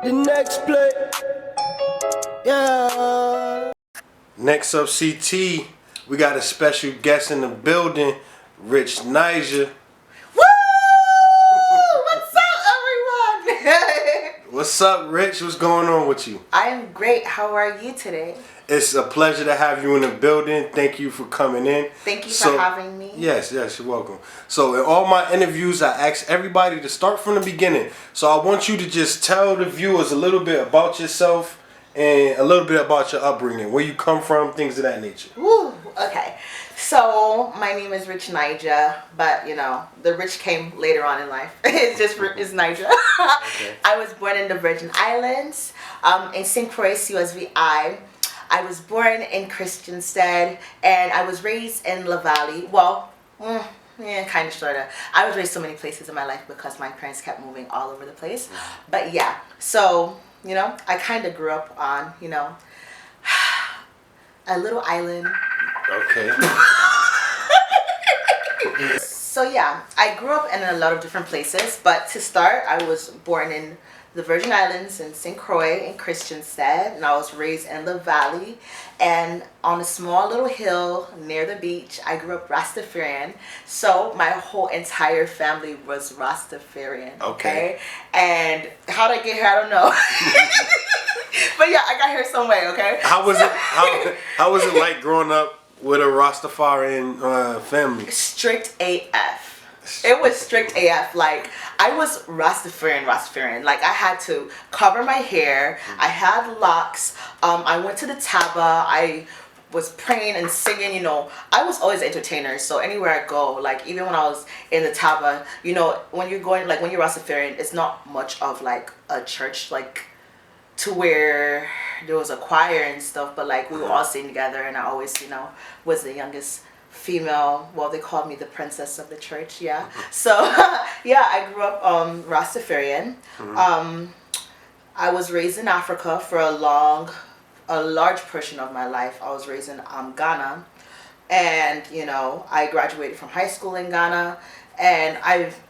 The next play, yeah. Next up, CT, we got a special guest in the building, Rich Nijah. Woo! What's up, everyone? What's up, Rich? What's going on with you? I am great. How are you today? It's a pleasure to have you in the building. Thank you for coming in. Thank you for having me. Yes, you're welcome. So in all my interviews, I ask everybody to start from the beginning. So I want you to just tell the viewers a little bit about yourself and a little bit about your upbringing, where you come from, things of that nature. Woo! Okay. So my name is Rich Nijah, but you know, the rich came later on in life. It's Nijah. Okay. I was born in the Virgin Islands, in St. Croix, USVI. I was born in Christiansted, and I was raised in La Valley. Well, kind of, sort of. I was raised so many places in my life because my parents kept moving all over the place. But yeah, so, you know, I kind of grew up on, you know, a little island. Okay. So yeah, I grew up in a lot of different places, but to start, I was born in the Virgin Islands in St. Croix in Christiansted, and I was raised in the valley and on a small little hill near the beach. I grew up Rastafarian, so my whole entire family was Rastafarian. Okay. And how did I get here? I don't know. But yeah, I got here some way. Okay. How was it? How was it like growing up with a Rastafarian family? Strict AF. It was strict AF. Like, I was Rastafarian. Like, I had to cover my hair. I had locks. I went to the Taba. I was praying and singing, you know. I was always an entertainer, so anywhere I go, like, even when I was in the Taba, you know, when you're going, like, when you're Rastafarian, it's not much of, like, a church, like, to where there was a choir and stuff, but, like, we were all singing together, and I always, you know, was the youngest female. Well, they called me the princess of the church. Yeah. So yeah, I grew up Rastafarian. I was raised in Africa for a large portion of my life. I was raised in Ghana, and you know, I graduated from high school in Ghana, and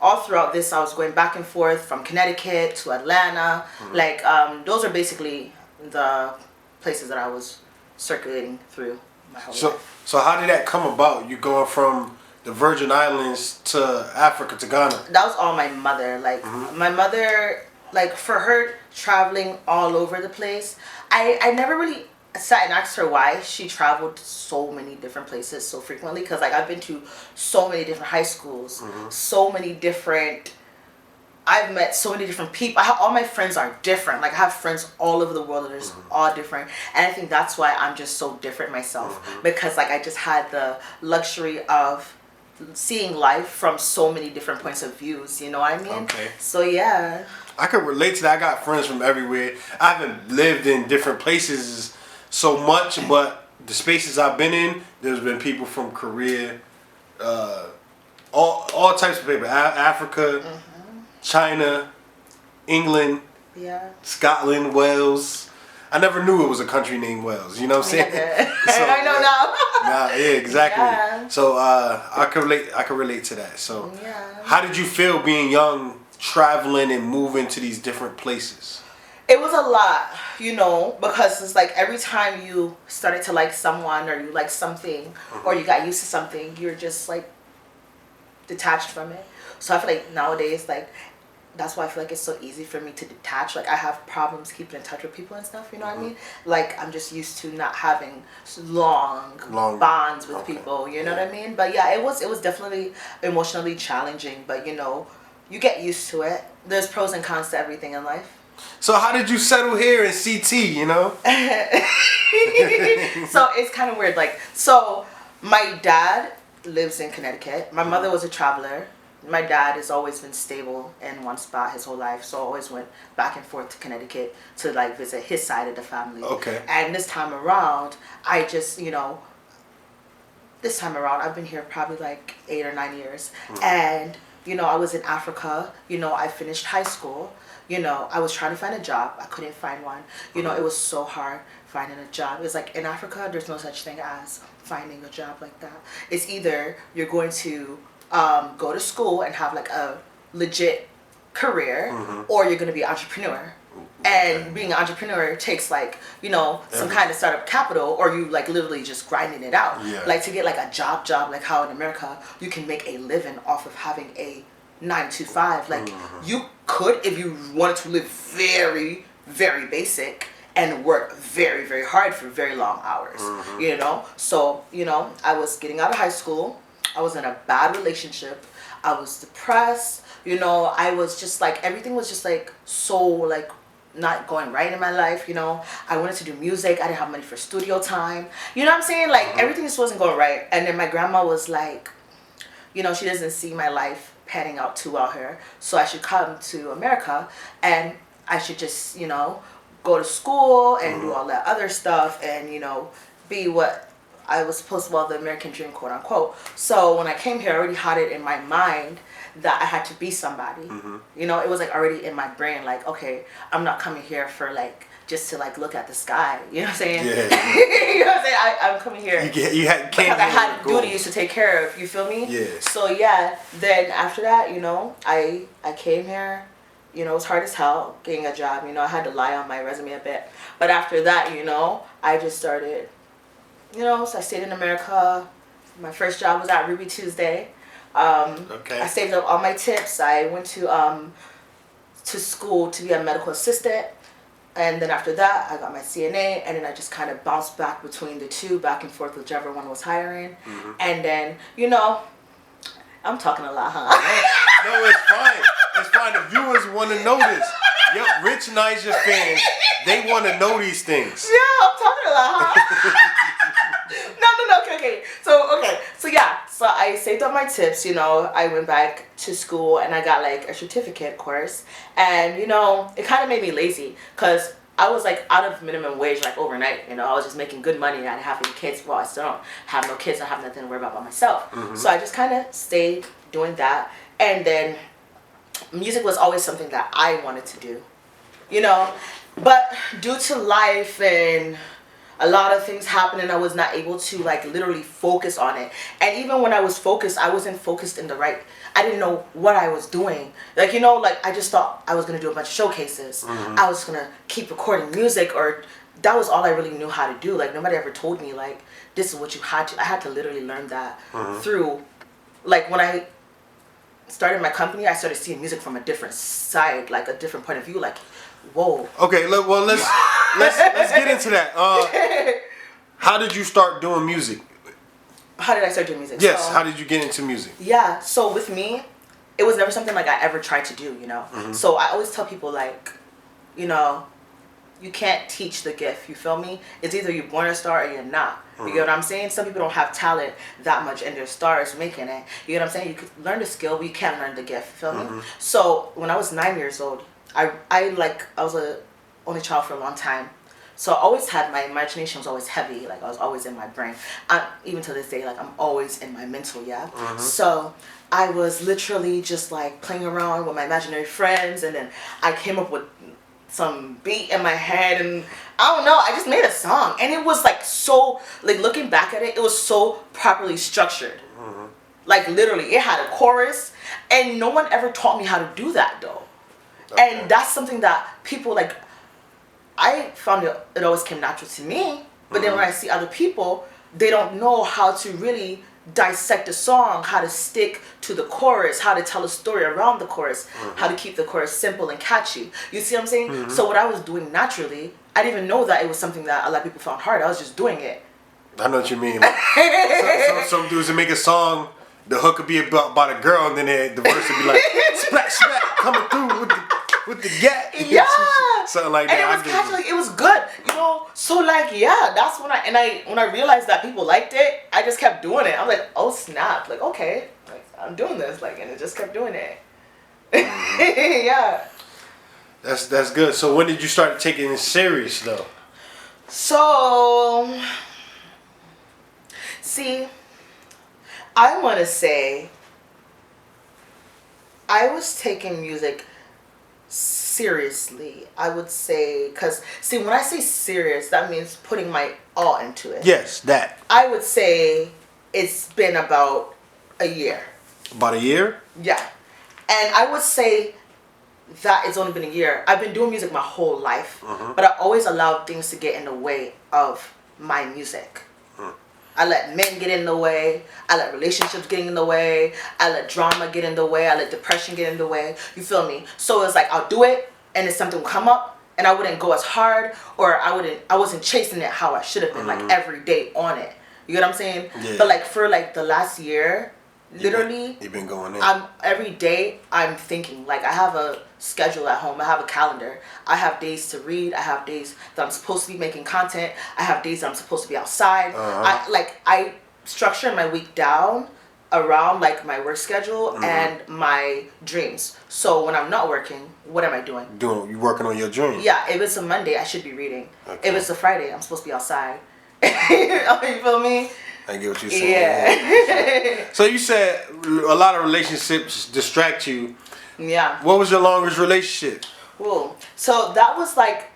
all throughout this I was going back and forth from Connecticut to Atlanta. Like those are basically the places that I was circulating through my whole life. So how did that come about? You going from the Virgin Islands to Africa to Ghana? That was all my mother. Like my mother, like for her traveling all over the place, I never really sat and asked her why she traveled so many different places so frequently. Because like I've been to so many different high schools, I've met so many different people. All my friends are different. Like I have friends all over the world that are just all different. And I think that's why I'm just so different myself. Because like I just had the luxury of seeing life from so many different points of views. You know what I mean? Okay. So yeah. I could relate to that. I got friends from everywhere. I haven't lived in different places so much, but the spaces I've been in, there's been people from Korea, all types of people. Africa, China, England, Scotland, Wales. I never knew it was a country named Wales. You know what I'm saying? So, I know now. Yeah, exactly. Yeah. So I could relate to that. So how did you feel being young, traveling and moving to these different places? It was a lot, you know, because it's like every time you started to like someone or you like something or you got used to something, you're just like detached from it. So I feel like nowadays, like, that's why I feel like it's so easy for me to detach. Like, I have problems keeping in touch with people and stuff, you know what I mean? Like, I'm just used to not having long bonds with people, you know what I mean? But yeah, it was definitely emotionally challenging, but you know, you get used to it. There's pros and cons to everything in life. So how did you settle here in CT, you know? So it's kind of weird. Like, so my dad lives in Connecticut. My mother was a traveler. My dad has always been stable in one spot his whole life, so I always went back and forth to Connecticut to like visit his side of the family. Okay. And this time around, I just, you know, I've been here probably like 8 or 9 years. And, you know, I was in Africa, you know, I finished high school, you know, I was trying to find a job. I couldn't find one. You know, it was so hard finding a job. It's like in Africa, there's no such thing as finding a job like that. It's either you're going to go to school and have like a legit career, or you're going to be an entrepreneur. And being an entrepreneur takes like, you know, some kind of startup capital, or you like literally just grinding it out. Yeah. Like to get like a job, like how in America you can make a living off of having a 9 to 5. Like you could, if you wanted to live very, very basic and work very, very hard for very long hours, you know? So, you know, I was getting out of high school. I was in a bad relationship. I was depressed. You know, I was just like, everything was just like so like not going right in my life, you know. I wanted to do music. I didn't have money for studio time. You know what I'm saying? Like everything just wasn't going right. And then my grandma was like, you know, she doesn't see my life panning out too well here. So I should come to America and I should just, you know, go to school and do all that other stuff and, you know, be what I was supposed to, well, the American dream, quote unquote. So when I came here, I already had it in my mind that I had to be somebody. You know, it was like already in my brain, like, okay, I'm not coming here for like, just to like look at the sky. You know what I'm saying? Yeah. You know what I'm saying? I'm coming here. Because I had duties to take care of. You feel me? Yeah. So yeah, then after that, you know, I came here. You know, it was hard as hell getting a job. You know, I had to lie on my resume a bit. But after that, you know, I just started, you know, so I stayed in America. My first job was at Ruby Tuesday. Okay. I saved up all my tips. I went to school to be a medical assistant. And then after that, I got my CNA. And then I just kind of bounced back between the two, back and forth, whichever one was hiring. And then, you know, I'm talking a lot, huh? No, it's fine. It's fine. The viewers want to know this. Yep, rich Nijah fans, they want to know these things. Yeah, I'm talking a lot, huh? No, okay. So yeah, so I saved up my tips, you know, I went back to school and I got like a certificate course. And, you know, it kind of made me lazy because I was like out of minimum wage like overnight, you know, I was just making good money. I didn't have any kids. Well, I still don't have no kids. I have nothing to worry about by myself. So I just kind of stayed doing that. And then music was always something that I wanted to do, you know, but due to life and a lot of things happening, I was not able to like literally focus on it. And even when I was focused, I wasn't focused in the right, I didn't know what I was doing. Like, you know, like I just thought I was going to do a bunch of showcases. I was going to keep recording music, or that was all I really knew how to do. Like nobody ever told me like, this is what you had to, I had to literally learn that through, like when I started my company, I started seeing music from a different side, like a different point of view, like, whoa. Okay, well let's get into that. How did you start doing music? How did I start doing music? Yes, so, how did you get into music? Yeah, so with me, it was never something like I ever tried to do, you know. So I always tell people like, you know, you can't teach the gift, you feel me? It's either you're born a star or you're not. You get what I'm saying? Some people don't have talent that much and their stars making it. You get what I'm saying? You could learn the skill, but you can't learn the gift, feel me? So when I was 9 years old, I was a only child for a long time. So I always had, my imagination was always heavy, like I was always in my brain. Even to this day, like I'm always in my mental, yeah? So I was literally just like playing around with my imaginary friends, and then I came up with some beat in my head, and I don't know, I just made a song, and it was like so, like looking back at it, it was so properly structured. Like literally, it had a chorus, and no one ever taught me how to do that though. And that's something that people like, I found it always came natural to me, but then when I see other people, they don't know how to really dissect a song, how to stick to the chorus, how to tell a story around the chorus, how to keep the chorus simple and catchy. You see what I'm saying? So what I was doing naturally, I didn't even know that it was something that a lot of people found hard. I was just doing it. I know what you mean. Like, some dudes that make a song, the hook could be about a girl, and then the verse would be like, splat, splat, coming through with the gap. Yeah. Something like and that. it was catchy, like it was good, you know. So like, yeah, that's when I realized that people liked it, I just kept doing it. I'm like, oh snap, like okay, like I'm doing this, like, and it just kept doing it. Yeah. That's good. So when did you start taking it serious though? So, see, I want to say I was taking music seriously, I would say, because see, when I say serious, that means putting my all into it. Yes, that. I would say it's been about a year. About a year? Yeah. And I would say that it's only been a year. I've been doing music my whole life, Mm-hmm. but I always allowed things to get in the way of my music. I let men get in the way. I let relationships get in the way. I let drama get in the way. I let depression get in the way. You feel me? So it's like I'll do it, and then something will come up, and I wouldn't go as hard, or I wasn't chasing it how I should have been, like every day on it. You get what I'm saying? Yeah. But like for like the last year, literally, You've been going in. every day I'm thinking, like I have a schedule at home. I have a calendar. I have days to read. I have days that I'm supposed to be making content. I have days that I'm supposed to be outside. I structure my week down around like my work schedule and my dreams. So when I'm not working, what am I doing? You working on your dream. Yeah, if it's a Monday, I should be reading. Okay. If it's a Friday, I'm supposed to be outside. You feel me? I get what you're saying. Yeah. So you said a lot of relationships distract you. Yeah. What was your longest relationship? Cool. So that was like,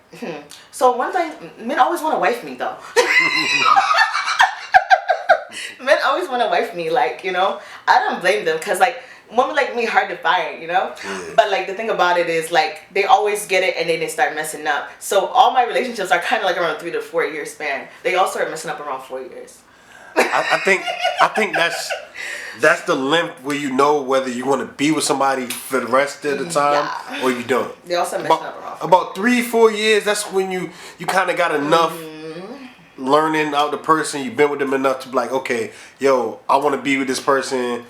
so one thing, men always want to wife me though. Men always want to wife me, like, you know, I don't blame them because like women like me hard to find, you know. Yeah. But like the thing about it is like they always get it and then they start messing up. So all my relationships are kind of like around 3 to 4 year span. They all start messing up around 4 years. I think that's the length where you know whether you want to be with somebody for the rest of the time or you don't. They all start messing up around 4 about 3-4 years. That's when you kind of got enough learning out the person. You've been with them enough to be like, okay, yo, I want to be with this person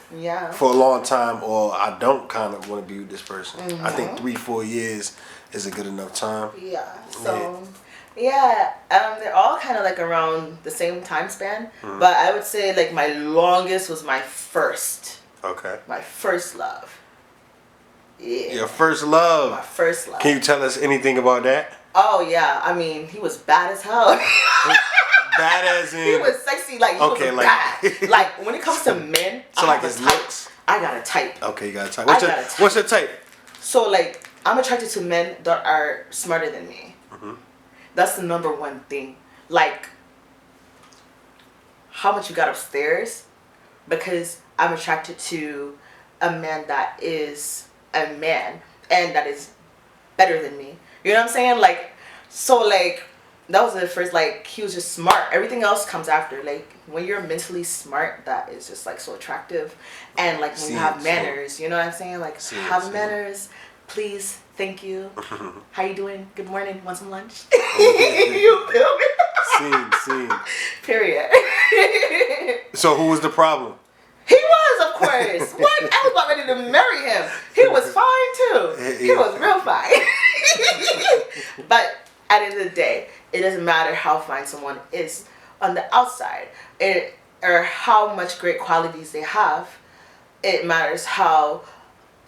for a long time, or I don't kind of want to be with this person. I think 3-4 years is a good enough time. Yeah. So. Yeah, they're all kind of like around the same time span, but I would say like my longest was my first. Okay. My first love. Yeah. Your first love. My first love. Can you tell us anything about that? Oh yeah, I mean he was bad as hell. Bad as in. He was sexy, like he was bad. Like when it comes to men, so like his looks. I got a type. Okay, you got a type. What's your type? So like I'm attracted to men that are smarter than me. That's the number one thing. Like, how much you got upstairs? Because I'm attracted to a man that is a man and that is better than me. You know what I'm saying? Like, so like, that was the first, like, he was just smart. Everything else comes after. Like, when you're mentally smart, that is just, like, so attractive. And, like, when you have manners, you know what I'm saying? Like, have manners, please. Thank you. How you doing? Good morning. Want some lunch? You feel me? Scene. Period. So who was the problem? He was, of course. What? I was about ready to marry him. He was fine too. He was real fine. But at the end of the day, it doesn't matter how fine someone is on the outside, or how much great qualities they have. It matters how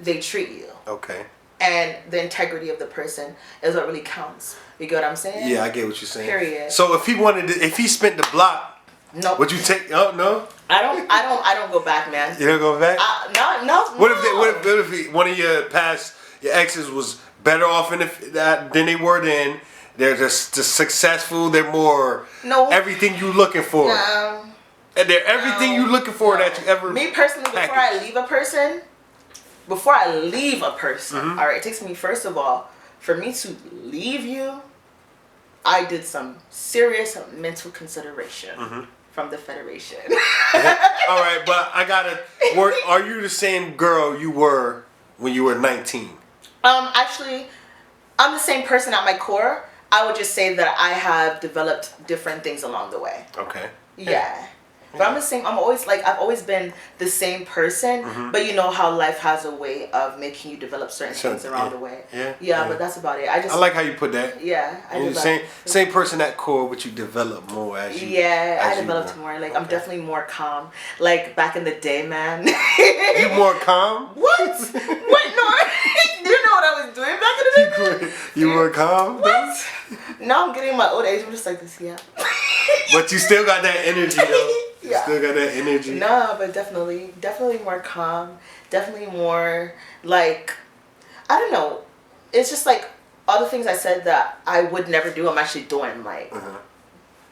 they treat you. Okay. And the integrity of the person is what really counts. You get what I'm saying? Yeah, I get what you're saying. Period. So if he spent the block, no. Would you take? Oh no. I don't go back, man. You don't go back? No. What if one of your exes was better off than they were then? They're just successful. They're more everything you looking for. No. And they're everything you looking for that you ever. Me personally, before I leave a person, all right, it takes me, first of all, for me to leave you, I did some serious mental consideration from the Federation. All right, but I gotta work. Are you the same girl you were when you were 19? Actually, I'm the same person at my core. I would just say that I have developed different things along the way. Okay. Yeah. But I'm the same. I've always been the same person. But you know how life has a way of making you develop certain things around the way. Yeah. But that's about it. I like how you put that. Yeah. Same person at core, but you develop more as you. Yeah, I developed more. Like I'm definitely more calm. Like back in the day, man. You more calm? What? Wait, no. Do you know what I was doing back in the day? You more calm? What? Now I'm getting my old age. I'm just like this. Yeah. But you still got that energy, though. You still got that energy. No, but definitely more calm. Definitely more like, I don't know. It's just like all the things I said that I would never do, I'm actually doing. Like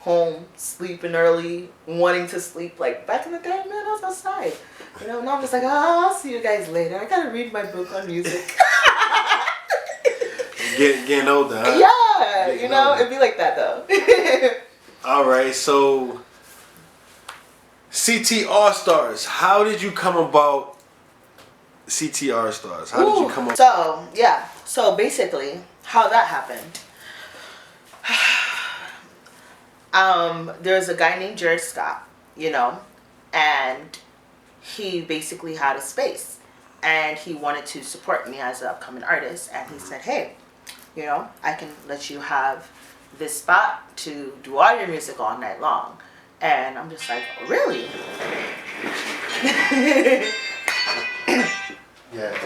home, sleeping early, wanting to sleep. Like back in the day, man, I was outside. You know, now I'm just like, oh, I'll see you guys later. I gotta read my book on music. Getting older, huh? Yeah, Getting you know, older. it'd be like that though. All right, so CT All Stars. How did you come about CT All Stars? How did you come up? So yeah, so basically, how that happened. There's a guy named Jared Scott, you know, and he basically had a space, and he wanted to support me as an upcoming artist, and he said, hey, you know, I can let you have this spot to do all your music all night long. And I'm just like, really? Yeah.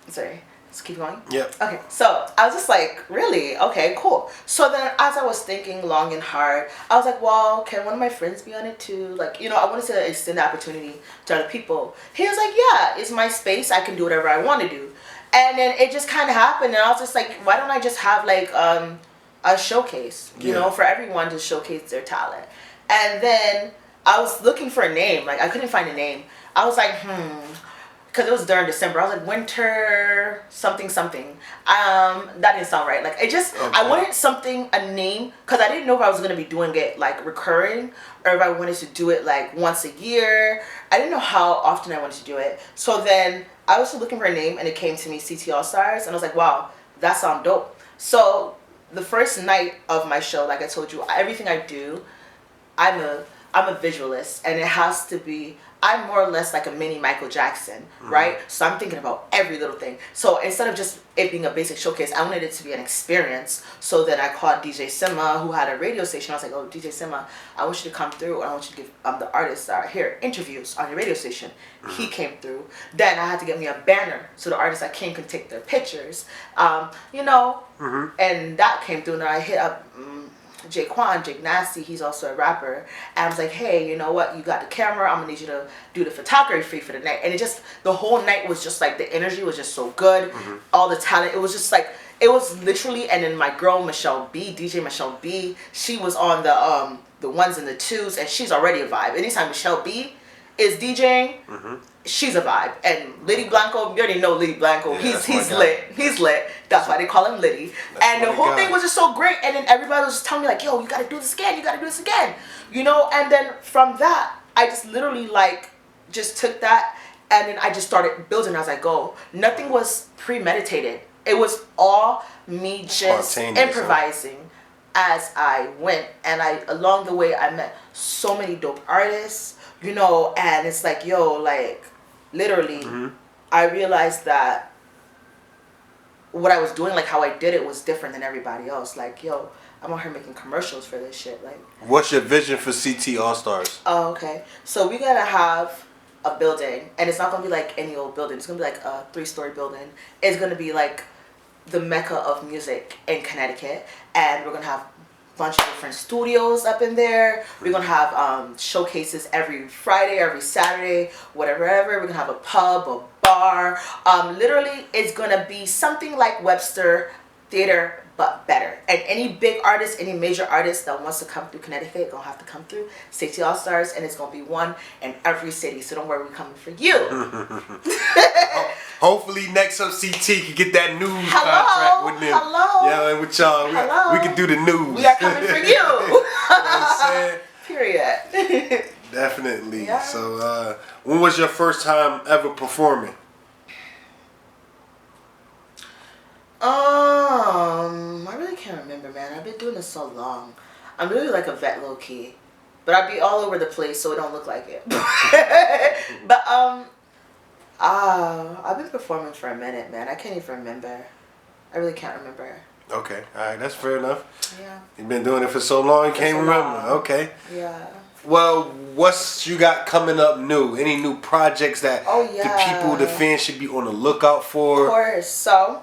Sorry, let's keep going. Yep. Okay, so I was just like, really? Okay, cool. So then as I was thinking long and hard, I was like, well, can one of my friends be on it too? Like, you know, I wanted to extend the opportunity to other people. He was like, yeah, it's my space. I can do whatever I want to do. And then it just kind of happened. And I was just like, why don't I just have like a showcase, you know, for everyone to showcase their talent. And then I was looking for a name. Like, I couldn't find a name. I was like, because it was during December. I was like, winter something something. That didn't sound right. Like, it just, I wanted something, a name, because I didn't know if I was going to be doing it like recurring or if I wanted to do it like once a year. I didn't know how often I wanted to do it. So then I was looking for a name, and it came to me, CT All Stars, and I was like, wow, that sounds dope. So the first night of my show, like I told you, everything I do, I'm a visualist, and it has to be, I'm more or less like a mini Michael Jackson, right? So I'm thinking about every little thing. So instead of just it being a basic showcase, I wanted it to be an experience. So then I called DJ Sima, who had a radio station. I was like, oh, DJ Sima, I want you to come through. I want you to give the artists that are here interviews on your radio station. He came through. Then I had to get me a banner so the artists that came can take their pictures, you know, and that came through. And I hit up Jake Nasty, he's also a rapper, and I was like, hey, you know what, you got the camera, I'm gonna need you to do the photography for the night. And it just, the whole night was just like, the energy was just so good, all the talent, it was just like, it was literally. And then my girl Michelle B, DJ Michelle B, she was on the ones and the twos, and she's already a vibe. Anytime Michelle B is DJing, she's a vibe. And Liddy Blanco, you already know Liddy Blanco. Yeah, he's lit. He's lit. That's why they call him Liddy. And the whole thing was just so great. And then everybody was just telling me like, yo, you gotta do this again. You gotta do this again. You know. And then from that, I just literally like just took that, and then I just started building as I go. Nothing was premeditated. It was all me just improvising as I went. And along the way, I met so many dope artists. You know, and it's like, yo, like, literally, I realized that what I was doing, like, how I did it was different than everybody else. Like, yo, I'm out here making commercials for this shit. Like, what's your vision for CT All Stars? Oh, okay. So we gotta have a building, and it's not gonna be like any old building. It's gonna be like a 3-story building. It's gonna be like the mecca of music in Connecticut, and we're gonna have bunch of different studios up in there. We're gonna have showcases every Friday, every Saturday, whatever. We're gonna have a pub, a bar. Literally, it's gonna be something like Webster Theater, but better. And any big artist, any major artist that wants to come through Connecticut, gonna have to come through CT All Stars, and it's gonna be one in every city. So don't worry, we're coming for you. Hopefully next up CT can get that news contract with them. Yeah, and with y'all, we can do the news. We are coming for you. You know what I'm saying? Period. Definitely. Yeah. So when was your first time ever performing? I really can't remember, man. I've been doing this so long. I'm really like a vet low key, but I'd be all over the place so it don't look like it. But I've been performing for a minute, man. I can't even remember. I really can't remember. Okay, all right, that's fair enough. Yeah. You've been doing it for so long, you can't remember. Okay. Yeah. Well, what's you got coming up new? Any new projects that the people, the fans should be on the lookout for? Of course. So,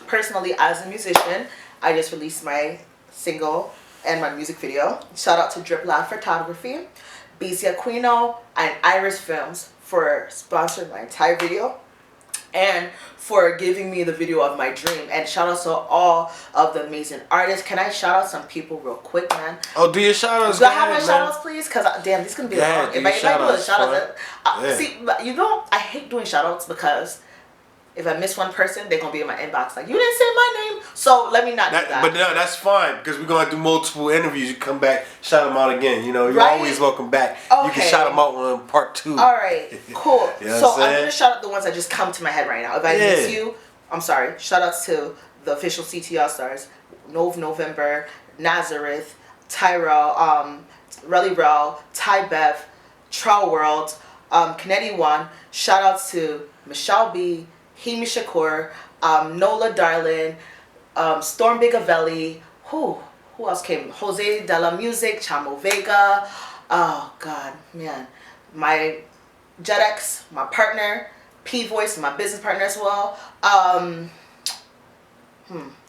personally, as a musician, I just released my single and my music video. Shout out to Drip Lab Photography, BZ Aquino, and Iris Films for sponsoring my entire video and for giving me the video of my dream. And shout out to all of the amazing artists. Can I shout out some people real quick, man? Oh, do your shout outs. Do I have my shout outs, please? Because damn, this is going to be long. If I do a shout out, see, you know, I hate doing shout outs because if I miss one person, they're gonna be in my inbox like, you didn't say my name, so let me not do that. But no, that's fine because we're gonna do multiple interviews. You come back, shout them out again. You know, you're always welcome back. Okay. You can shout them out on part 2. All right, cool. You know so what I'm gonna shout out the ones that just come to my head right now. If I miss you, I'm sorry. Shout outs to the official CT All Stars, November, Nazareth, Tyrell, Relly Rel, Ty Bev, Trow World, Kennedy One. Shout outs to Michelle B, Hemi Shakur, Nola Darlin, Storm Bigavelli. Who else came? Jose de la Music, Chamo Vega. Oh God, man. My JetX, my partner, P Voice, my business partner as well.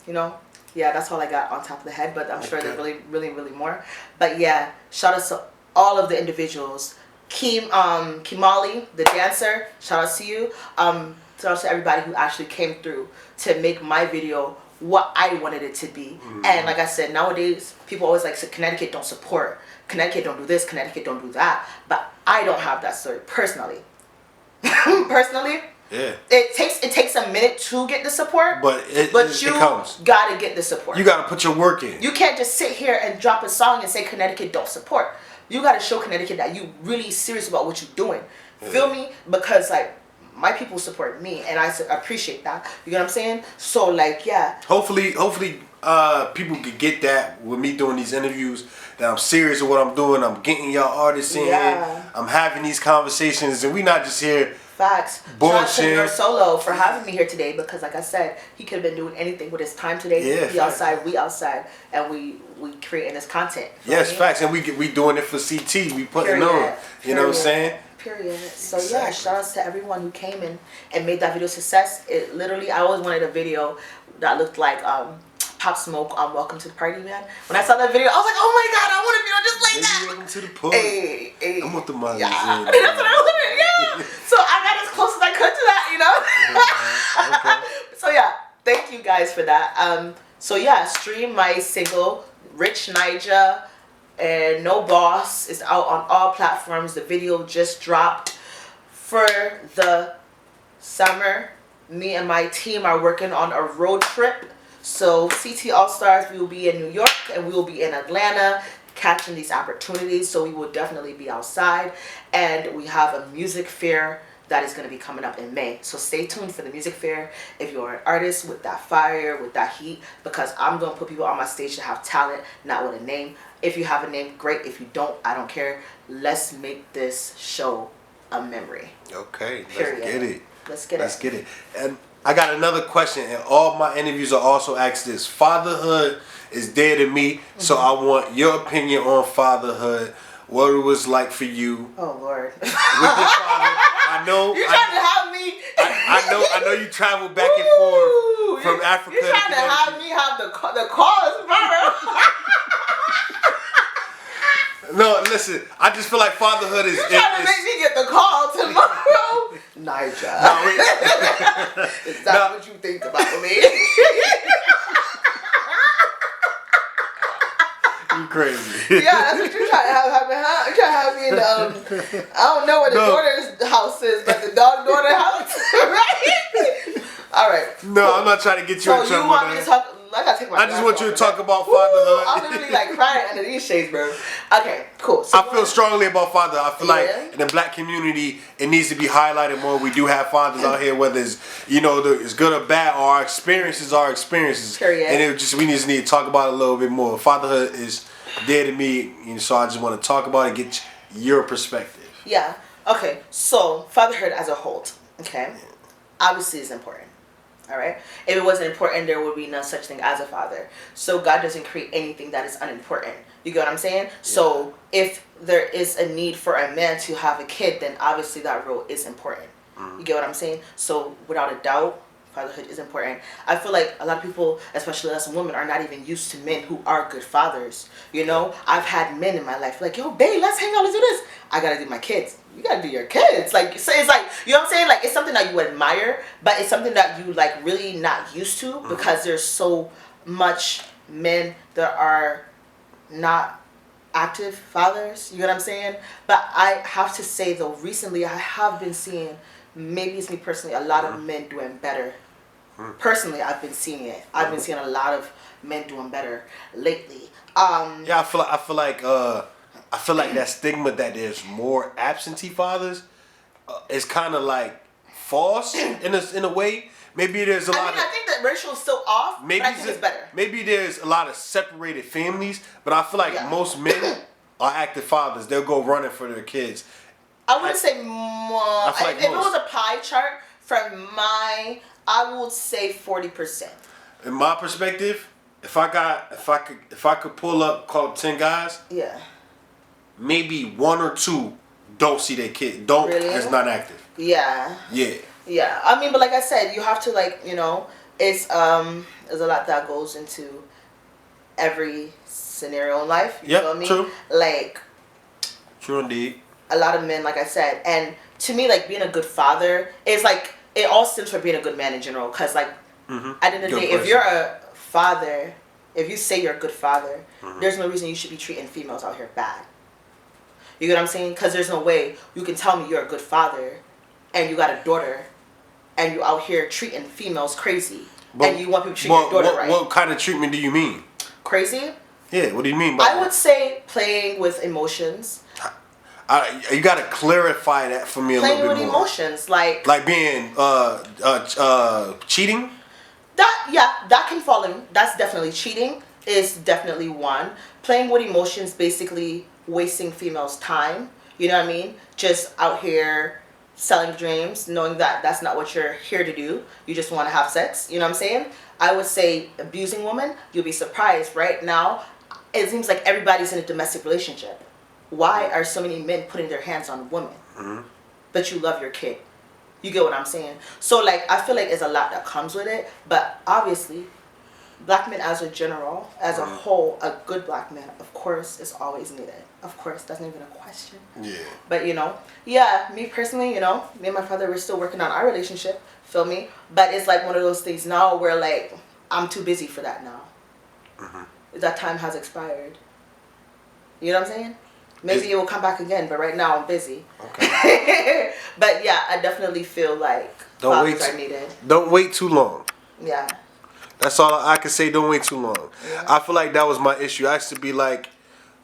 You know, yeah, that's all I got on top of the head, but I'm sure there's really more. But yeah, shout out to all of the individuals. Kimali, the dancer, shout out to you. Shout out to everybody who actually came through to make my video what I wanted it to be. And like I said, nowadays people always like say Connecticut don't support, Connecticut don't do this, Connecticut don't do that. But I don't have that story personally. Yeah. It takes a minute to get the support, but it comes. Gotta get the support. You gotta put your work in. You can't just sit here and drop a song and say Connecticut don't support. You gotta show Connecticut that you really serious about what you're doing. Feel me? Because like my people support me and I appreciate that. You know what I'm saying? So like yeah. Hopefully people could get that with me doing these interviews, that I'm serious with what I'm doing. I'm getting y'all artists in here. I'm having these conversations and we not just here. Facts. Bullshit. Shout out to Solo for having me here today because like I said, he could have been doing anything with his time today. Yeah, he outside, we outside, and we creating this content. Yes, facts. And we doing it for CT. We putting on. You know what I'm saying? Period. So yeah, shout outs to everyone who came in and made that video a success. It literally, I always wanted a video that looked like Pop Smoke on Welcome to the Party, man. When I saw that video, I was like, oh my God, I want a video just like that. Welcome to the party. Hey. I want the money. Yeah. That's what I wanted, yeah. So I got as close as I could to that, you know? Okay. So yeah, thank you guys for that. So yeah, stream my single, Rich Nijah, and No Boss is out on all platforms. The video just dropped. For the summer, me and my team are working on a road trip. So CT All Stars, we will be in New York and we will be in Atlanta catching these opportunities. So we will definitely be outside, and we have a music fair that is going to be coming up in May. So stay tuned for the music fair if you're an artist with that fire, with that heat, because I'm going to put people on my stage that have talent, not with a name. If you have a name, great. If you don't, I don't care. Let's make this show a memory. Okay, Period. let's get it. Let's get it. And I got another question, and all my interviews are also asked this. Fatherhood is dear to me, so I want your opinion on fatherhood. What it was like for you. Oh Lord. With your father. I know. You trying to have me? I know you travel back and forth from Africa. You trying to have me have the cause, bro? No, listen. I just feel like fatherhood is. You trying to make me get the call tomorrow, Nijah? No, is that what you think about me? You crazy? Yeah, that's what you're trying to have happen. Huh? You're trying to have me in the I don't know where the daughter's house is, but the daughter house, right? All right. No, cool. I'm not trying to get you in trouble. So you want me to talk? I just want you to talk about fatherhood. I'm literally like crying under these shades, bro. Okay, cool. So I feel strongly about fatherhood. I feel like in the black community, it needs to be highlighted more. We do have fathers out here, whether it's it's good or bad. Our experiences are experiences, period. And we just need to talk about it a little bit more. Fatherhood is dear to me, so I just want to talk about it, get your perspective. Yeah. Okay. So fatherhood as a whole, okay, obviously is important. All right. If it wasn't important, there would be no such thing as a father. So God doesn't create anything that is unimportant. You get what I'm saying? Yeah. So if there is a need for a man to have a kid, then obviously that role is important. You get what I'm saying? So without a doubt, fatherhood is important. I feel like a lot of people, especially us women, are not even used to men who are good fathers. You know, I've had men in my life like, yo, babe, let's hang out, let's do this. I gotta do my kids. You gotta do your kids. Like, so it's like, you know what I'm saying? Like, it's something that you admire, but it's something that you like really not used to because there's so much men that are not active fathers. You know what I'm saying? But I have to say though, recently I have been seeing maybe it's me personally, a lot of men doing better. Personally, I've been seeing it. I've been seeing a lot of men doing better lately. Yeah, I feel like that stigma that there's more absentee fathers is kind of like false in a way. Maybe there's a lot. I think the ratio is still off. Maybe but I think it's better. Maybe there's a lot of separated families, but I feel like most men are active fathers. They'll go running for their kids. I wouldn't say more. If it was a pie chart I would say 40%. In my perspective, if I could pull up, call 10 guys. Yeah. Maybe 1 or 2 don't see their kid. It's not active. Yeah. Yeah. Yeah. I mean, but like I said, you have to it's there's a lot that goes into every scenario in life. You feel me? True. Like. True indeed. A lot of men, like I said, and to me, like being a good father is like it all stems from being a good man in general. Cause like at the end of the day, if you're a father, if you say you're a good father, there's no reason you should be treating females out here bad. You get what I'm saying? Cause there's no way you can tell me you're a good father, and you got a daughter, and you out here treating females crazy, and you want people to treat your daughter right. What kind of treatment do you mean? Crazy? Yeah. What do you mean by? I would say playing with emotions. You gotta clarify that for me a little bit more. Playing with emotions, like being cheating. That can fall in. That's definitely cheating. Is definitely one. Playing with emotions, basically wasting females' time. You know what I mean? Just out here selling dreams, knowing that that's not what you're here to do. You just want to have sex. You know what I'm saying? I would say abusing women. You'll be surprised. Right now, it seems like everybody's in a domestic relationship. Why are so many men putting their hands on women? But you love your kid. You get what I'm saying? So, like, I feel like there's a lot that comes with it. But obviously, black men as a general, as a whole, a good black man, of course, is always needed. Of course, that's not even a question. Yeah. But, me personally, me and my father, we're still working on our relationship. Feel me? But it's like one of those things now where, like, I'm too busy for that now. That time has expired. You know what I'm saying? Maybe it will come back again, but right now I'm busy. Okay. But yeah, I definitely feel like fathers are needed. Don't wait too long. Yeah. That's all I can say. Don't wait too long. Yeah. I feel like that was my issue. I used to be like,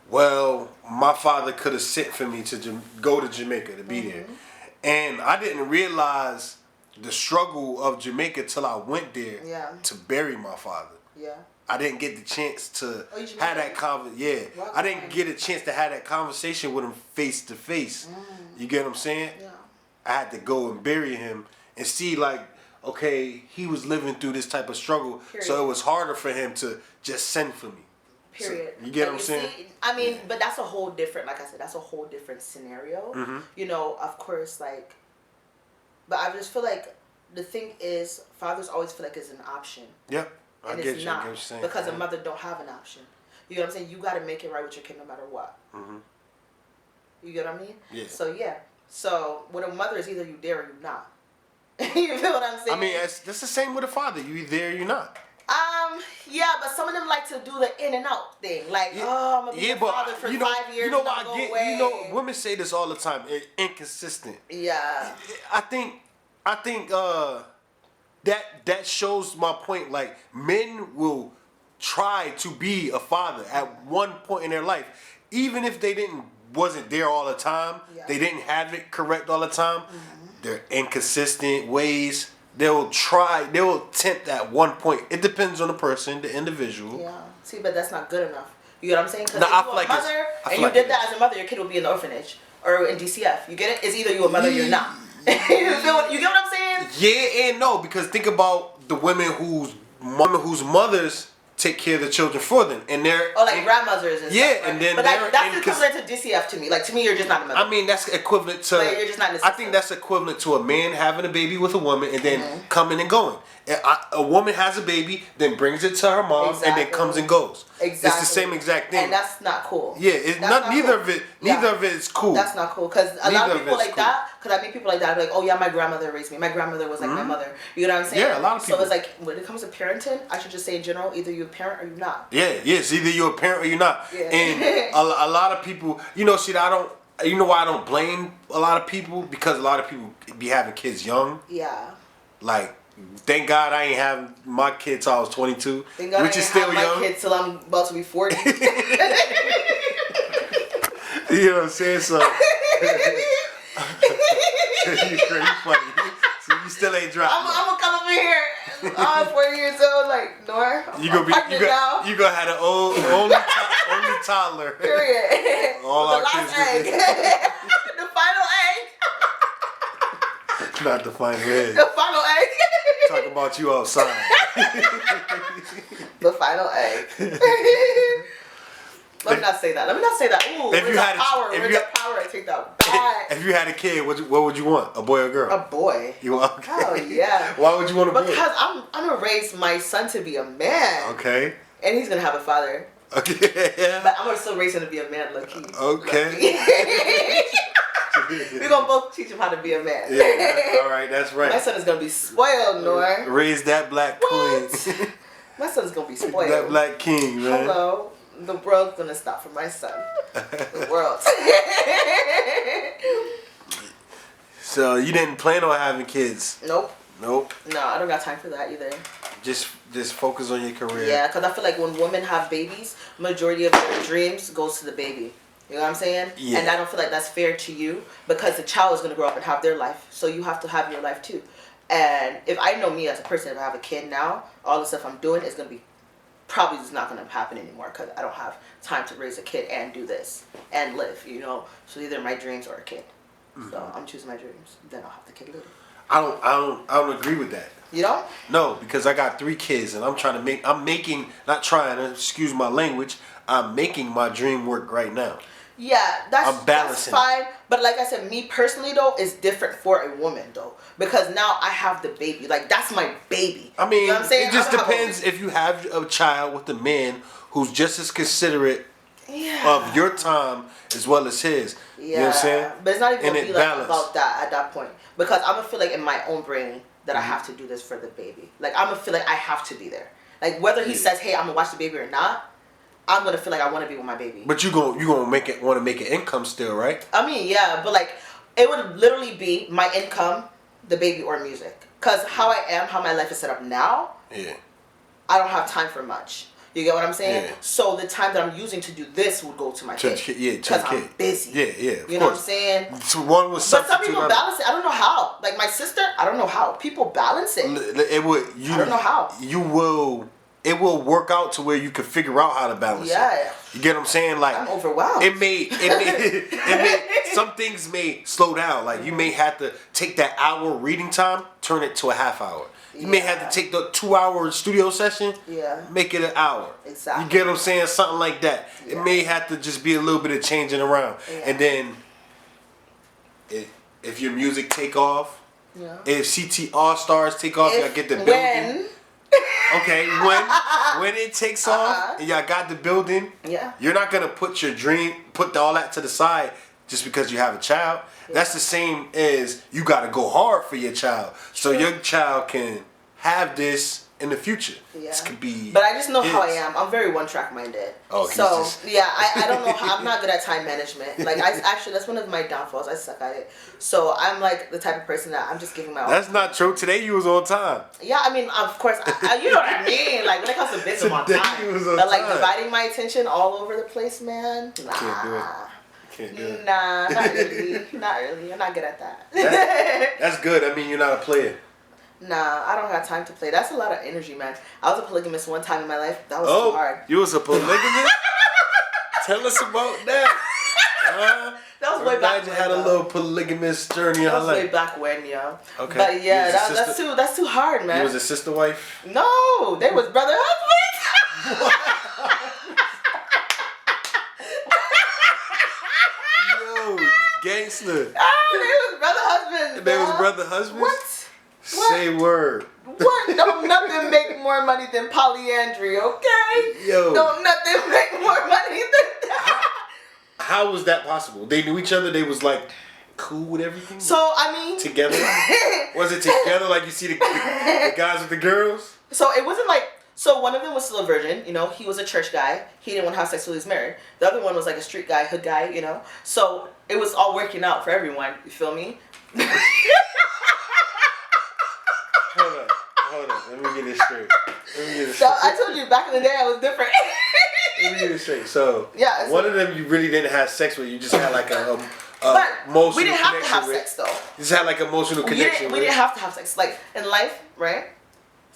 well, my father could have sent for me to go to Jamaica to be there. And I didn't realize the struggle of Jamaica till I went there to bury my father. Yeah. I didn't get the chance to have that conversation. Yeah, I didn't get a chance to have that conversation with him face to face. You get what I'm saying? Yeah. I had to go and bury him and see, like, okay, he was living through this type of struggle, so it was harder for him to just send for me. Period. So, you get what I'm saying? I mean, but that's a whole different, like I said, that's a whole different scenario. Of course, like, but I just feel like the thing is, fathers always feel like it's an option. Yep. And it's not, because a mother don't have an option. You know what I'm saying? You got to make it right with your kid no matter what. You get what I mean? Yeah. So, yeah. So, with a mother, it's either you there or you not. You feel what I'm saying? I mean, that's the same with a father. You either there or you not. Yeah, but some of them like to do the in and out thing. Like, I'm going to be a father for 5 years. You know what I get? Women say this all the time. Inconsistent. Yeah. I think that shows my point. Like, men will try to be a father at one point in their life, even if they wasn't there all the time. They didn't have it correct all the time. They're inconsistent ways. They'll attempt at one point. It depends on the person, the individual. Yeah. See, but that's not good enough. You get what I'm saying? Because if you're a mother and you did that as a mother, your kid will be in the orphanage or in DCF. You get it? It's either you're a mother or you're not. You get what I'm saying? Yeah and no, because think about the women whose mothers take care of the children for them, and they're grandmothers and stuff. Right? And then that's equivalent to DCF to me. Like, to me, you're just not a mother. I mean, that's equivalent to. But you're just not in the I think that's equivalent to a man having a baby with a woman and then coming and going. A woman has a baby, then brings it to her mom, and then comes and goes. Exactly. It's the same exact thing. And that's not cool. Yeah, neither of it is cool. That's not cool, because a lot of people like that. Because I meet people like that. Like, oh yeah, my grandmother raised me. My grandmother was like my mother. You know what I'm saying? Yeah, a lot of people. So it's like, when it comes to parenting, I should just say in general, either you're a parent or you're not. Yeah, it's either you're a parent or you're not. Yeah. And a lot of people, You know why I don't blame a lot of people? Because a lot of people be having kids young. Yeah. Like, thank God I ain't have my kids till I was 22, Thank God which I is ain't still have young. my kids till I'm about to be 40. You know what I'm saying? So you funny. So you still ain't dropped. I'm gonna come over here. I'm 40 years old. Like, Nora, You gonna have an only toddler. Period. All the our last kids egg. The final egg. Not the final egg. The final egg. Talk about you outside. The final egg. Let me not say that. Ooh, If you had power. if Where's you- the power? I take that back. If you had a kid, what would you want? A boy or a girl? A boy. You want? Okay. Oh yeah. Why would you want a boy? Because I'm gonna raise my son to be a man. Okay. And he's gonna have a father. Okay. But I'm gonna still raise him to be a man, low key. Okay. We're gonna both teach him how to be a man. Yeah. All right. That's right. My son is gonna be spoiled, Nor. Raise that black queen. My son's gonna be spoiled. That black king, man. Hello. The world's gonna stop for my son. The world. So you didn't plan on having kids? Nope. Nope. No, I don't got time for that either. Just focus on your career. Yeah, because I feel like when women have babies, majority of their dreams goes to the baby. You know what I'm saying? Yeah. And I don't feel like that's fair to you because the child is gonna grow up and have their life, so you have to have your life too. And if I know me as a person, if I have a kid now, all the stuff I'm doing is gonna be probably just not gonna happen anymore because I don't have time to raise a kid and do this and live. You know, so either my dreams or a kid. Mm-hmm. So I'm choosing my dreams. Then I'll have the kid later. I don't agree with that. You don't? No, because I got 3 kids and excuse my language, I'm making my dream work right now. Yeah, that's balancing. fine. But like I said, me personally though, is different for a woman though. Because now I have the baby. Like that's my baby. I mean, you know what I'm saying? it just depends if you have a child with a man who's just as considerate of your time as well as his. Yeah. You know what I'm saying? But it's not even gonna And be it like balanced. about that at that point. Because I'm gonna feel like in my own brain that I have to do this for the baby. Like I'm gonna feel like I have to be there. Like whether he says, "Hey, I'm gonna watch the baby" or not, I'm gonna feel like I want to be with my baby. But you gonna want to make an income still, right? I mean, yeah, but like it would literally be my income, the baby, or music. Cause how I am, how my life is set up now, Yeah. I don't have time for much. You get what I'm saying? Yeah. So the time that I'm using to do this would go to my kid. Because I'm busy. Yeah, yeah. You know what I'm saying? So one was But some people balance it. I don't know how. Like my sister, I don't know how. People balance it. It would. I don't know how. You will. It will work out to where you can figure out how to balance it. Yeah. You get what I'm saying? Like I'm overwhelmed. It may some things may slow down. Like you may have to take that hour reading time, turn it to a half hour. You may have to take the 2-hour studio session, make it an hour. Exactly. You get what I'm saying? Something like that. Yeah. It may have to just be a little bit of changing around. Yeah. And then if your music take off, if CT All Stars take off, y'all get the building. Okay, when it takes off and y'all got the building, you're not gonna put all that to the side just because you have a child. That's the same as you gotta go hard for your child. So your child can have this in the future. Yeah. This could be. But I just know how I am. I'm very one-track minded. Oh, so I don't know how. I'm not good at time management. Like that's one of my downfalls. I suck at it. So I'm like the type of person that I'm just giving my all. That's not true. Today you was on time. Yeah, I mean, of course, you know what I mean. Like when it comes to bits, I'm on time. But like dividing my attention all over the place, man. Nah. Can't do it. Can't do it. Nah, not really. Not really. I'm not good at that. That's good. I mean, you're not a player. Nah, I don't have time to play. That's a lot of energy, man. I was a polygamist one time in my life. That was too hard. You was a polygamist? Tell us about that. That was way back when. when. Had a little polygamous journey in her life. That was way back when, yo. Okay. But yeah, that's too hard, man. You was a sister wife? No, they was brother husbands. Yo, gangster. Oh, they was brother husbands. They was brother husbands? What? Say word. What? Don't nothing make more money than polyandry, okay? Yo. Don't nothing make more money than that. How was that possible? They knew each other. They was like cool with everything. So I mean, together. Was it together like you see the guys with the girls? So it wasn't like So one of them was still a virgin, you know. He was a church guy. He didn't want to have sex till he was married. The other one was like a street guy, hood guy, you know. So it was all working out for everyone. You feel me? Hold on. Let me get this straight. So I told you back in the day I was different. Let me get this straight. So yeah, one of them you really didn't have sex with. You just had like a but emotional we didn't have to have with. sex though. You just had like emotional connection. We didn't have to have sex. Like in life, right?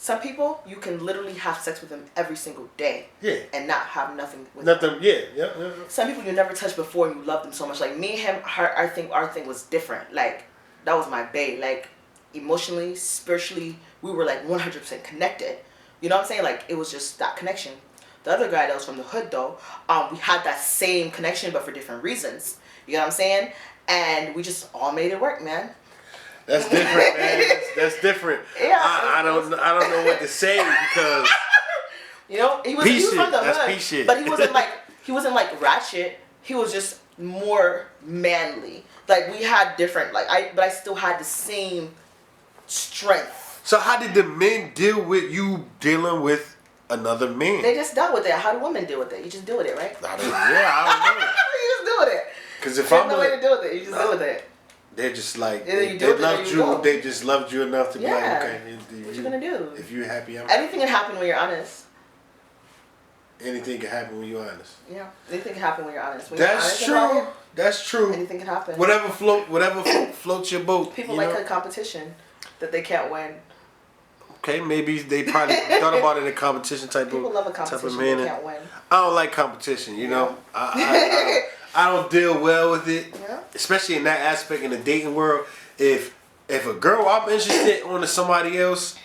Some people you can literally have sex with them every single day. Yeah. And not have nothing with Nothing. them. Yeah. Some people you never touched before and you love them so much. Like me and him, our thing was different. Like that was my bae. Like emotionally, spiritually, we were like 100% connected. You know what I'm saying? Like it was just that connection. The other guy that was from the hood though, we had that same connection but for different reasons. You know what I'm saying? And we just all made it work, man. That's different, man. That's different. Yeah. I don't know what to say because you know, he was from the hood, P-shit. but he wasn't like ratchet. He was just more manly. Like we had different but I still had the same strength. So how did the men deal with you dealing with another man? They just dealt with it. How do women deal with it? You just deal with it, right? I don't know. You just deal with it. Because if There's I'm no way to deal with it. You just deal with it. They're just like Either you they do it or loved you you. don't. They just loved you enough to be like, okay, what you gonna do? If you're happy, I'm Anything can happen when you're honest. Anything can happen when you're honest. Yeah, anything can happen when you're honest. When That's you're honest true. about it, That's true. anything can happen. Whatever floats your boat. People like a competition that they can't win. Okay, maybe they probably thought about it in a competition People love a competition they can't win. I don't like competition, you know. I don't deal well with it, especially in that aspect in the dating world. If a girl I'm interested on to somebody else,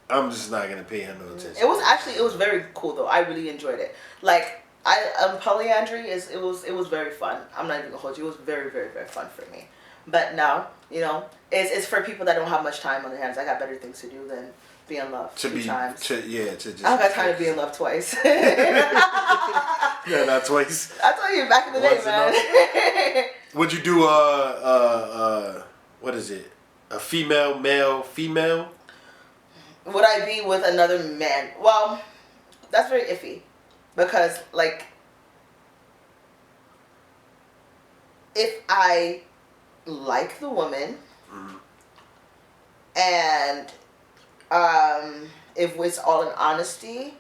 I'm just not gonna pay her no attention. It was very cool though. I really enjoyed it. Like polyandry it was very fun. I'm not even gonna hold you. It was very, very, very fun for me. But now, you know, it's for people that don't have much time on their hands. I got better things to do than be in love two times. To just. I don't got time to be in love twice. Yeah, not twice. I told you back in the day, man. Would you do what is it? A female, male, female? Would I be with another man? Well, that's very iffy. Because, like, if I like the woman, and if it's all in honesty,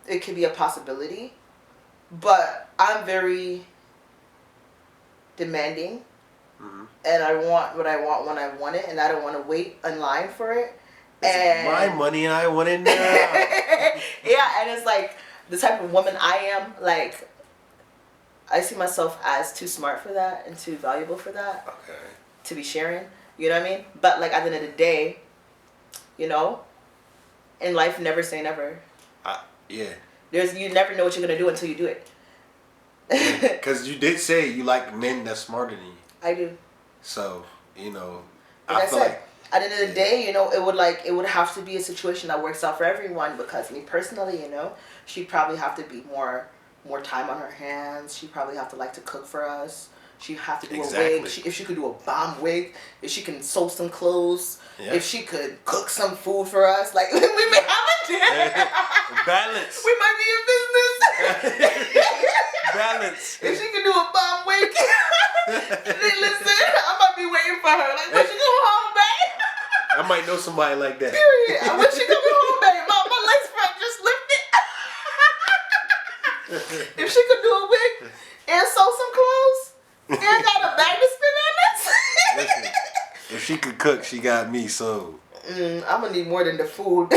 it could be a possibility. But I'm very demanding, and I want what I want when I want it, and I don't want to wait in line for it. And my money, I want it now. yeah, and it's like the type of woman I am. Like, I see myself as too smart for that and too valuable for that. Okay. To be sharing, you know what I mean? But like at the end of the day, you know, in life, never say never. Yeah. You never know what you're gonna do until you do it. Because you did say you like men that's smarter than you. I do. So you know, like I feel said, like at the end of the day, you know, it would have to be a situation that works out for everyone. Because me personally, you know, she'd probably have to be more time on her hands. She'd probably have to like to cook for us. She'd have to do a wig. If she could do a bomb wig, if she can sew some clothes, if she could cook some food for us, like we may have a dinner. Balance. We might be in business. Balance. If she could do a bomb wig, then listen, I might be waiting for her. Like, when she come home, babe? I might know somebody like that. Period. When she coming home, babe? My lace front just lifted. If she could do a wig and sew some clothes. And got a bag to spin on this. Listen, if she could cook, she got me. So I'm gonna need more than the food.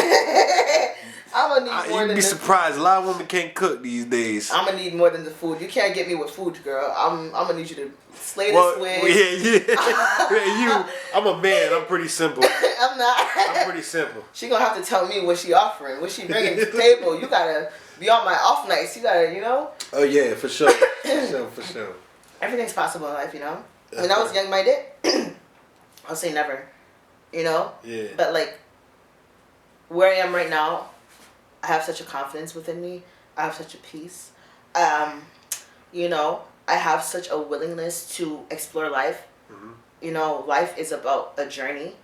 I'm gonna need more than. You'd be surprised. A lot of women can't cook these days. I'm gonna need more than the food. You can't get me with food, girl. I'm gonna need you to slay this wig. Yeah. I'm a man. I'm pretty simple. I'm not. I'm pretty simple. She gonna have to tell me what she offering, what she bringing to the table. You gotta be on my off nights. You gotta, you know. Oh yeah, for sure. For sure. Everything's possible in life, you know. When I was young-minded, I'll say never, you know. Yeah. But like, where I am right now, I have such a confidence within me. I have such a peace. You know, I have such a willingness to explore life. You know, life is about a journey.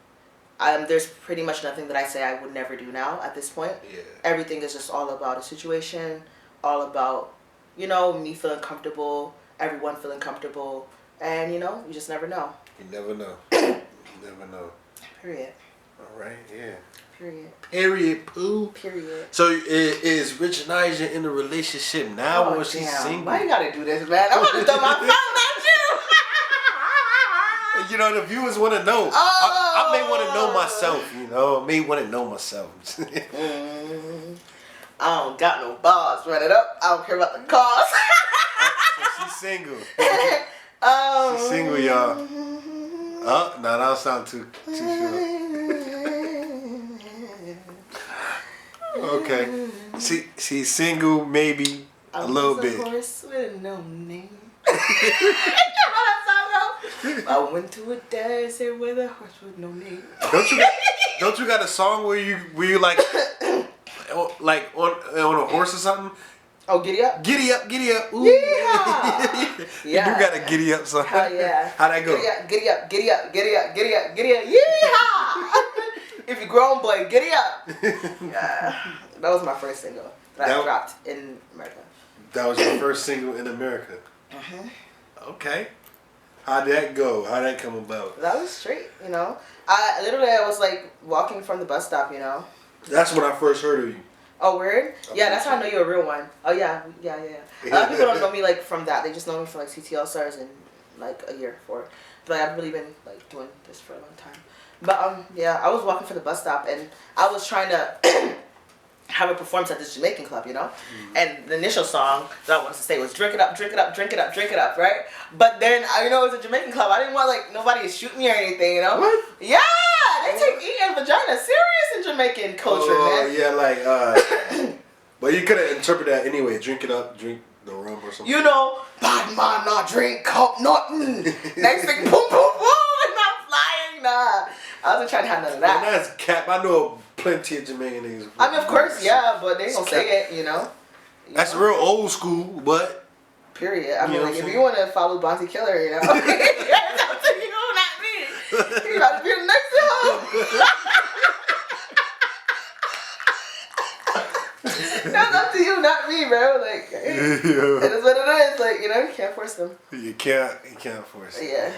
There's pretty much nothing that I say I would never do now at this point. Yeah. Everything is just all about a situation, all about, you know, me feeling comfortable, everyone feeling comfortable, and, you know, you just never know. You never know. You never know. Period. All right, yeah. Period. Period, poo. Period. So is Rich and Nijah in a relationship now, or she's single? Why you gotta do this, man? I want to throw my phone at you. You know, the viewers want to know. I may want to know myself, you know. I may want to know myself. I don't got no balls. Run it up. I don't care about the cost. So she's single. She's single, y'all. Oh, no, that don't sound too sure. Okay. She's single, maybe a little bit. A horse with no name. You know that song though? I went to a desert with a horse with no name. Don't you got a song where you like on a horse or something? Oh, giddy up! Giddy up, giddy up! Ooh. Yeah. You got a giddy up song. Hell yeah! How'd that go? Giddy up, giddy up, giddy up, giddy up, giddy up, yeehaw! If you grown boy, giddy up! Yeah, that was my first single that I dropped in America. That was your first single in America. Okay. How'd that go? How'd that come about? That was straight, you know. I was like walking from the bus stop, you know. That's when I first heard of you. Oh, word? Yeah, that's how I know you're a real one. Oh, yeah. A lot of people don't know me, like, from that. They just know me from, like, CT All-Stars and, like, a year before. But I've really been, like, doing this for a long time. But, yeah, I was walking from the bus stop, and I was trying to have a performance at this Jamaican club, you know? And the initial song that I wanted to say was, drink it up, drink it up, drink it up, drink it up, right? But then, you know, it was a Jamaican club. I didn't want, like, nobody to shoot me or anything, you know? What? Yeah! They take eating vagina serious in Jamaican culture, man. Yeah, like, but you could have interpreted that anyway. Drink it up, drink the rum or something. You know, bad man not drink cup nothing. Next thing, boom, boom, boom, and I'm flying. Nah, I wasn't trying to have none of that. Man, that's cap. I know plenty of Jamaican niggas. I mean, of course, yeah, but they ain't gonna say it, you know. That's real old school, but. Period. I mean, like, if you want to follow Bounty Killer, you know, that's up to you, not me. You gotta be the next one. That's up to you, not me, bro. Like, it is what it is. Like, you know, you can't force them. You can't force it. Yeah.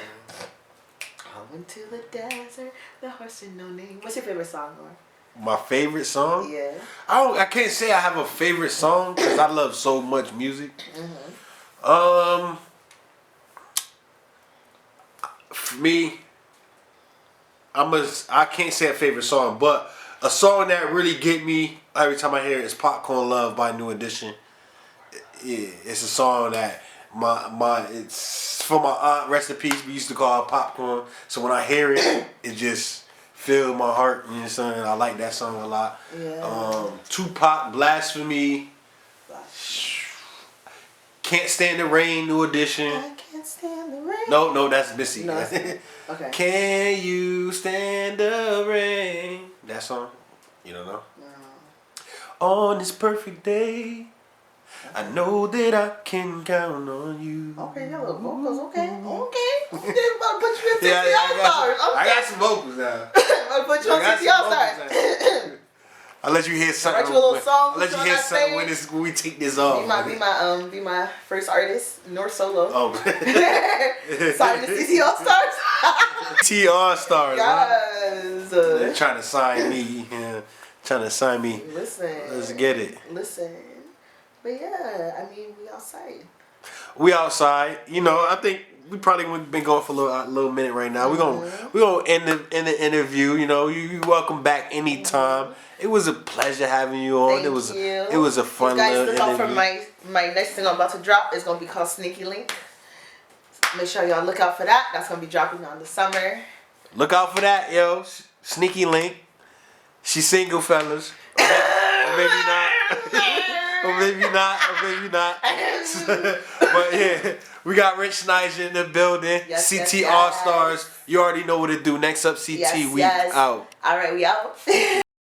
I went to the desert, the horse with no name. What's your favorite song, Lauren? My favorite song? Yeah. I can't say I have a favorite song because I love so much music. For me, I can't say a favorite song, but a song that really get me every time I hear it is "Popcorn Love" by New Edition. Yeah, it's a song that it's for my aunt. Rest in peace. We used to call her Popcorn. So when I hear it, it just fills my heart. You know what I'm saying? I like that song a lot. Yeah. Tupac, Blasphemy. Can't Stand the Rain, New Edition. I can't stand the rain. No, that's Missy. No, okay. Can you stand the rain? That song? You don't know? No. On this perfect day, I know that I can count on you. Okay, your little vocals, okay. I'm about to put you in 60 Yeah, All-Stars. I got some vocals now. I'm going to put you on 60 All-Stars. I'll let you hear something. Write you a little song. I'll let you hear something when we take this off. Be my first artist, North Solo. Oh. Sign the CC All-Stars. CT All-Stars. Yes. They're trying to sign me. Yeah. Trying to sign me. Listen. Let's get it. Listen. But yeah, I mean, we outside. We outside. You know, I think we probably been going for a little minute right now. We're gonna end the interview. You know, you welcome back anytime. It was a pleasure having you on. Thank you. It was a fun little interview. Guys, look out for my next thing I'm about to drop. It's gonna be called Sneaky Link. Make sure y'all look out for that. That's gonna be dropping on the summer. Look out for that, yo. Sneaky Link. She's single, fellas. Or maybe not. Or maybe not. But yeah, we got Rich Nijah in the building. Yes, CT All-Stars. You already know what to do. Next up, CT. We out. All right, we out.